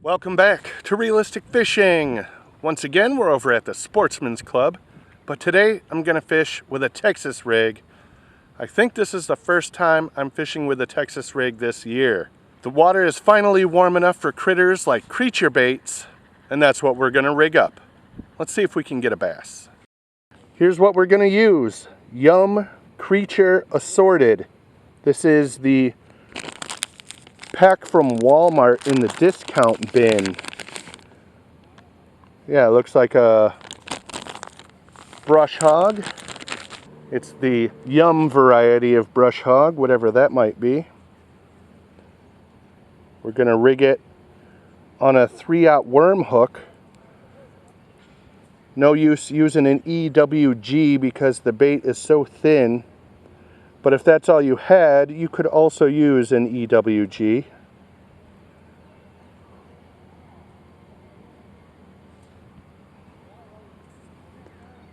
Welcome back to Realistic Fishing. Once again, we're over at the Sportsman's Club, but today I'm going to fish with a Texas rig. I think this is the first time I'm fishing with a Texas rig this year. The water is finally warm enough for critters like creature baits, and that's what we're going to rig up. Let's see if we can get a bass. Here's what we're going to use. Yum Creature Assorted. This is the pack from Walmart in the discount bin. Yeah, it looks like a brush hog. It's the Yum variety of brush hog, whatever that might be. We're going to rig it on a 3/0 worm hook. No use using an EWG because the bait is so thin. But if that's all you had, you could also use an EWG.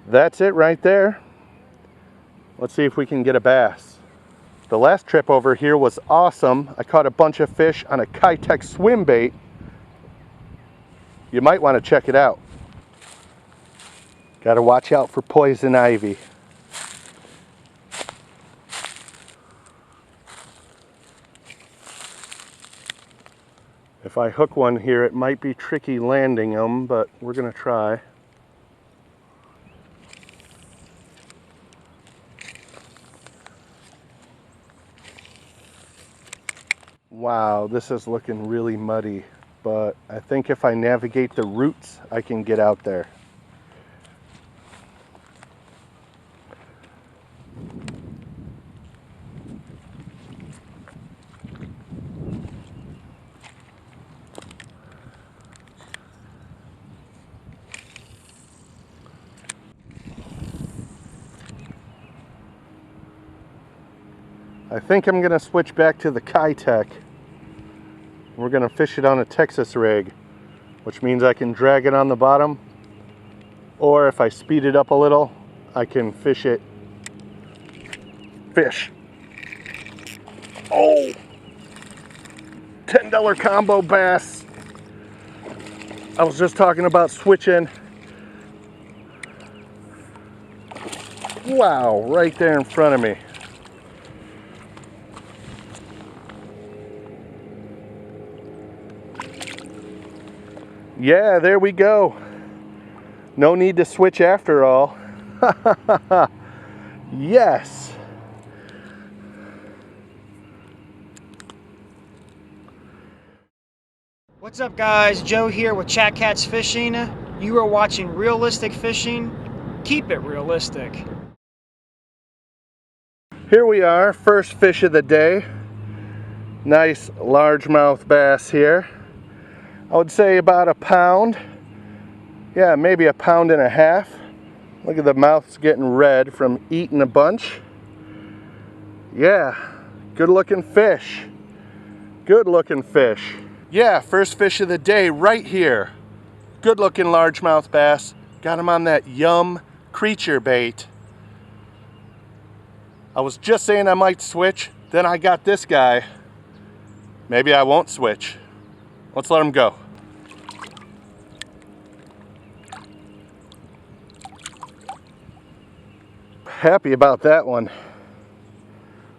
That's it right there. Let's see if we can get a bass. The last trip over here was awesome. I caught a bunch of fish on a Keitech Swimbait. You might want to check it out. Got to watch out for poison ivy. If I hook one here, it might be tricky landing them, but we're going to try. Wow, this is looking really muddy, but I think if I navigate the roots, I can get out there. I think I'm going to switch back to the Keitech. We're going to fish it on a Texas rig, which means I can drag it on the bottom, or if I speed it up a little, I can fish it. Fish. Oh! $10 combo bass. I was just talking about switching. Wow, right there in front of me. Yeah, there we go. No need to switch after all. Yes. What's up guys, Joe here with Chat Cats Fishing. You are watching Realistic Fishing. Keep it realistic. Here we are, first fish of the day. Nice largemouth bass here. I would say about a pound. Yeah, maybe a pound and a half. Look at the mouth's getting red from eating a bunch. Yeah, good looking fish. Good looking fish. Yeah, first fish of the day right here. Good looking largemouth bass. Got him on that Yum Creature bait. I was just saying I might switch, then I got this guy. Maybe I won't switch. Let's let him go. Happy about that one.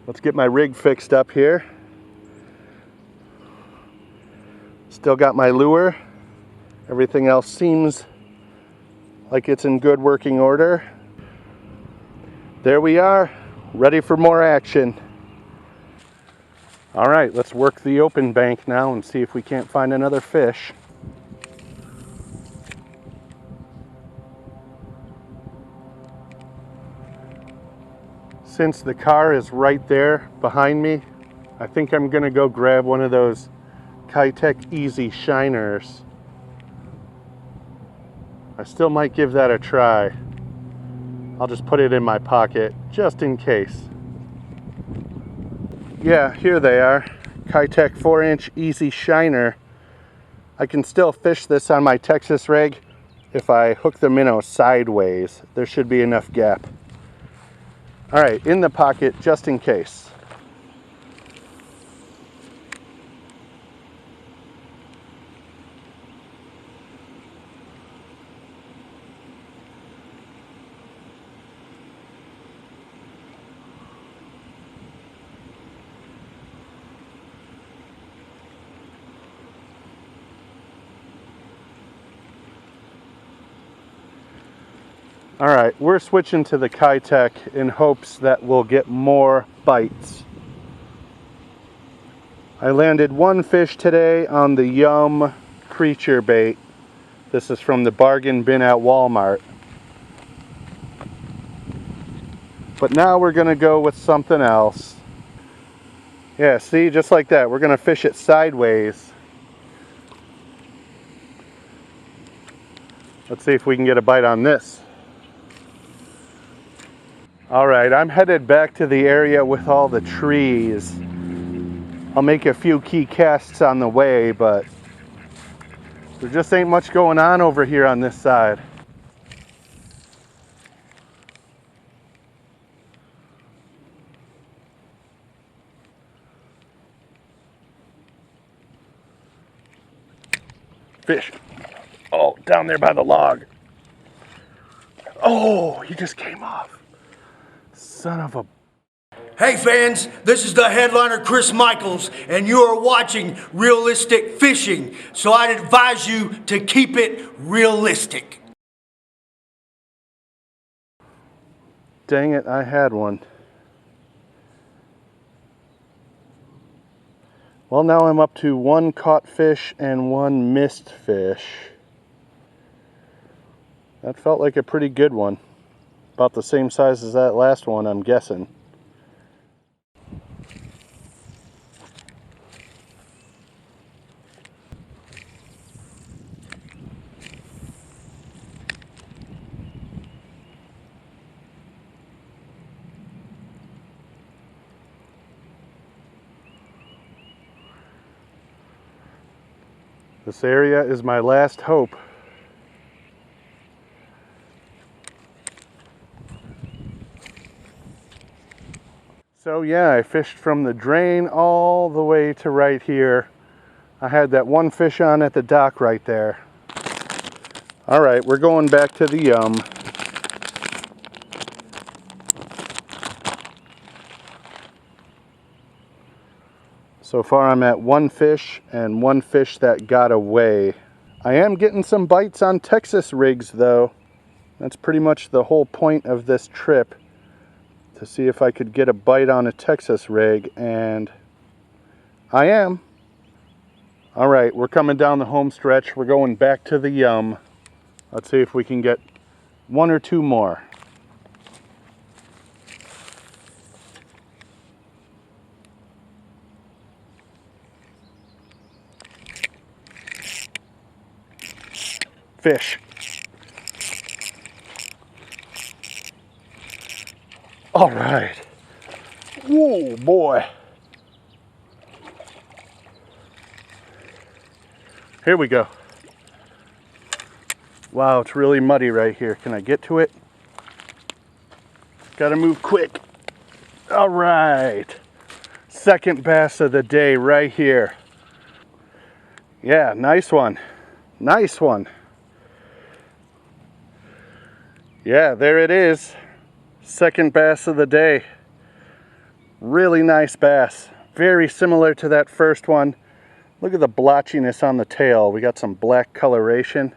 Let's get my rig fixed up here. Still got my lure. Everything else seems like it's in good working order. There we are, ready for more action. All right, let's work the open bank now and see if we can't find another fish. Since the car is right there behind me, I think I'm gonna go grab one of those Keitech Easy Shiners. I still might give that a try. I'll just put it in my pocket just in case. Yeah, here they are. Keitech 4-inch Easy Shiner. I can still fish this on my Texas rig if I hook the minnow sideways. There should be enough gap. All right, in the pocket just in case. Alright, we're switching to the Keitech in hopes that we'll get more bites. I landed one fish today on the Yum creature bait. This is from the bargain bin at Walmart. But now we're going to go with something else. Yeah, see, just like that. We're going to fish it sideways. Let's see if we can get a bite on this. Alright, I'm headed back to the area with all the trees. I'll make a few key casts on the way, but there just ain't much going on over here on this side. Fish. Oh, down there by the log. Oh, he just came off. Son of a... Hey fans, this is the headliner Chris Michaels, and you are watching Realistic Fishing, so I'd advise you to keep it realistic. Dang it, I had one. Well, now I'm up to one caught fish and one missed fish. That felt like a pretty good one. About the same size as that last one, I'm guessing. This area is my last hope. So yeah, I fished from the drain all the way to right here. I had that one fish on at the dock right there. Alright, we're going back to the Yum. So far I'm at one fish and one fish that got away. I am getting some bites on Texas rigs though. That's pretty much the whole point of this trip. To see if I could get a bite on a Texas rig, and I am. Alright, we're coming down the home stretch. We're going back to the Yum. Let's see if we can get one or two more. Fish. All right. Whoa, boy. Here we go. Wow, it's really muddy right here. Can I get to it? Gotta move quick. All right. Second bass of the day right here. Yeah, nice one. Nice one. Yeah, there it is. Second bass of the day. Really nice bass. Very similar to that first one. Look at the blotchiness on the tail. We got some black coloration.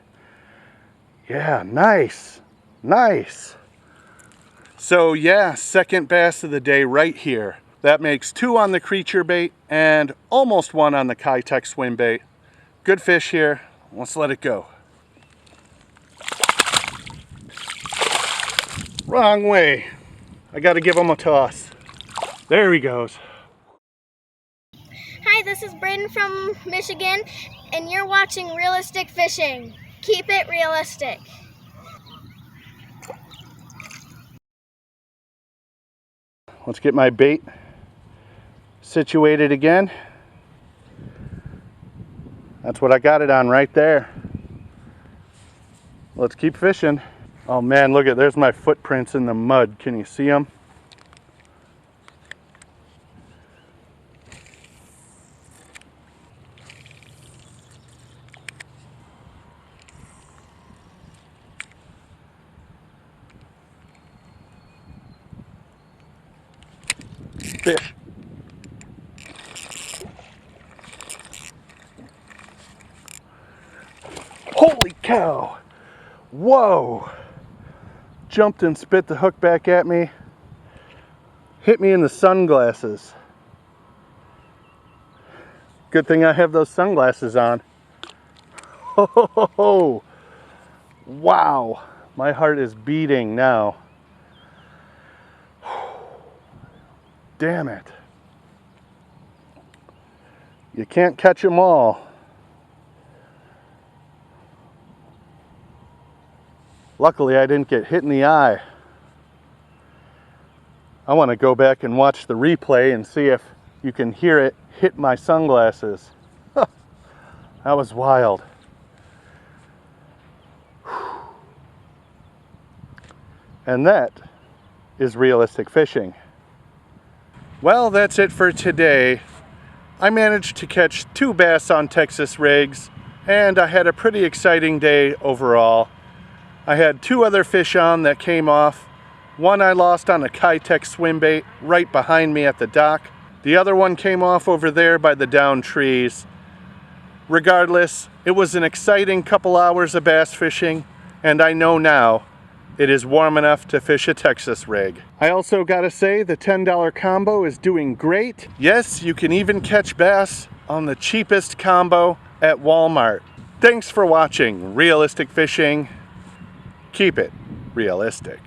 Yeah, nice. Nice. So yeah, second bass of the day right here. That makes two on the creature bait and almost one on the Keitech Swimbait. Good fish here. Let's let it go. Wrong way. I gotta give him a toss. There he goes. Hi, this is Brayden from Michigan, and you're watching Realistic Fishing. Keep it realistic. Let's get my bait situated again. That's what I got it on right there. Let's keep fishing. Oh man, look at, there's my footprints in the mud. Can you see them? Fish. Holy cow. Whoa. jumped and spit the hook back at me. Hit me in the sunglasses. Good thing I have those sunglasses on. Oh, wow, my heart is beating now. Damn it. You can't catch them all. Luckily, I didn't get hit in the eye. I want to go back and watch the replay and see if you can hear it hit my sunglasses. That was wild. And that is realistic fishing. Well, that's it for today. I managed to catch 2 bass on Texas rigs, and I had a pretty exciting day overall. I had 2 other fish on that came off. One I lost on a Keitech Swimbait right behind me at the dock. The other one came off over there by the downed trees. Regardless, it was an exciting couple hours of bass fishing, and I know now it is warm enough to fish a Texas rig. I also gotta say the $10 combo is doing great. Yes, you can even catch bass on the cheapest combo at Walmart. Thanks for watching Realistic Fishing. Keep it realistic.